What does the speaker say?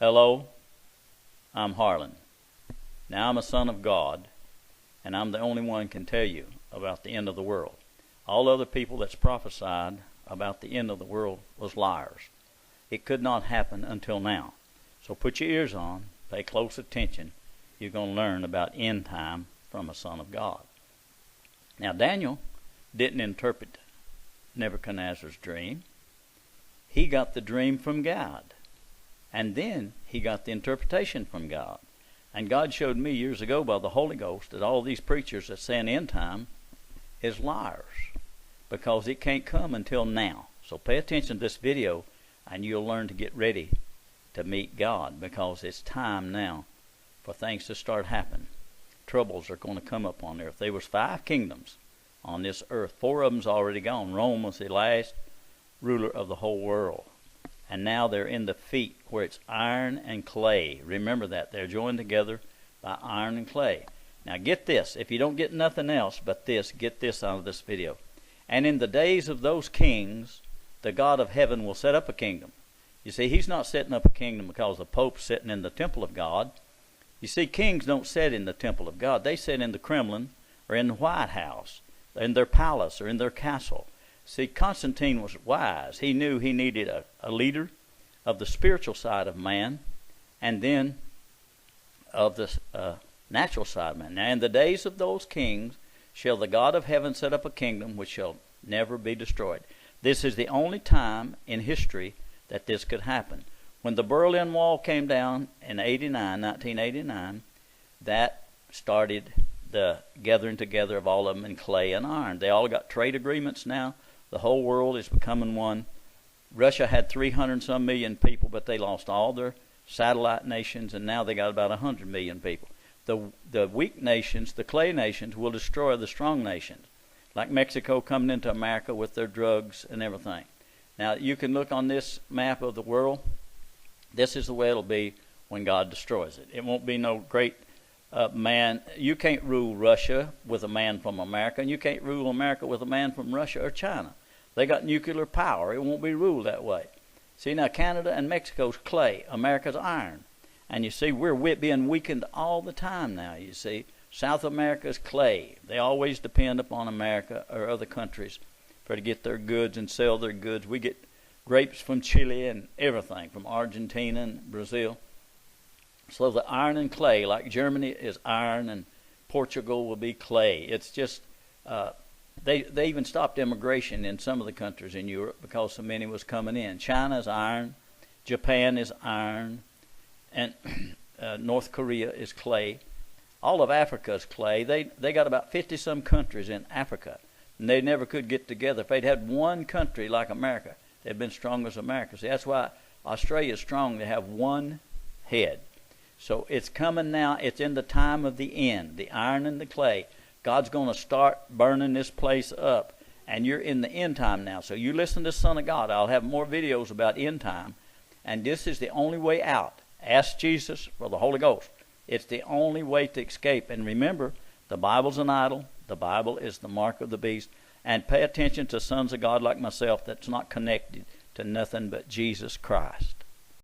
Hello, I'm Harlan. Now I'm a son of God, and I'm the only one can tell you about the end of the world. All other people that's prophesied about the end of the world was liars. It could not happen until now. So put your ears on, pay close attention. You're going to learn about end time from a son of God. Now Daniel didn't interpret Nebuchadnezzar's dream. He got the dream from God. And then he got the interpretation from God. And God showed me years ago by the Holy Ghost that all these preachers that say end time is liars, because it can't come until now. So pay attention to this video and you'll learn to get ready to meet God, because it's time now for things to start happening. Troubles are going to come up on earth. There was 5 kingdoms on this earth. 4 of them's already gone. Rome was the last ruler of the whole world. And now they're in the feet where it's iron and clay. Remember that. They're joined together by iron and clay. Now get this. If you don't get nothing else but this, get this out of this video. And in the days of those kings, the God of heaven will set up a kingdom. You see, he's not setting up a kingdom because the Pope's sitting in the temple of God. You see, kings don't sit in the temple of God. They sit in the Kremlin or in the White House, in their palace or in their castle. See, Constantine was wise. He knew he needed a leader of the spiritual side of man, and then of the natural side of man. Now in the days of those kings shall the God of heaven set up a kingdom which shall never be destroyed. This is the only time in history that this could happen. When the Berlin Wall came down in 1989, that started the gathering together of all of them in clay and iron. They all got trade agreements now. The whole world is becoming one. Russia had 300 and some million people, but they lost all their satellite nations, and now they got about 100 million people. The weak nations, the clay nations, will destroy the strong nations, like Mexico coming into America with their drugs and everything. Now you can look on this map of the world. This is the way it'll be when God destroys it. It won't be no great man. You can't rule Russia with a man from America, and you can't rule America with a man from Russia or China. They got nuclear power. It won't be ruled that way. See, now Canada and Mexico's clay, America's iron. And you see, we're being weakened all the time now, you see. South America's clay. They always depend upon America or other countries for to get their goods and sell their goods. We get grapes from Chile and everything, from Argentina and Brazil. So the iron and clay, like Germany is iron and Portugal will be clay. It's just, they even stopped immigration in some of the countries in Europe because so many was coming in. China's iron, Japan is iron, and North Korea is clay. All of Africa is clay. They got about 50-some countries in Africa, and they never could get together. If they'd had one country like America, they'd been strong as America. See, that's why Australia is strong. They have one head. So it's coming now. It's in the time of the end, the iron and the clay. God's going to start burning this place up, and you're in the end time now. So you listen to Son of God. I'll have more videos about end time, and this is the only way out. Ask Jesus for the Holy Ghost. It's the only way to escape. And remember, the Bible's an idol. The Bible is the mark of the beast. And pay attention to sons of God like myself that's not connected to nothing but Jesus Christ.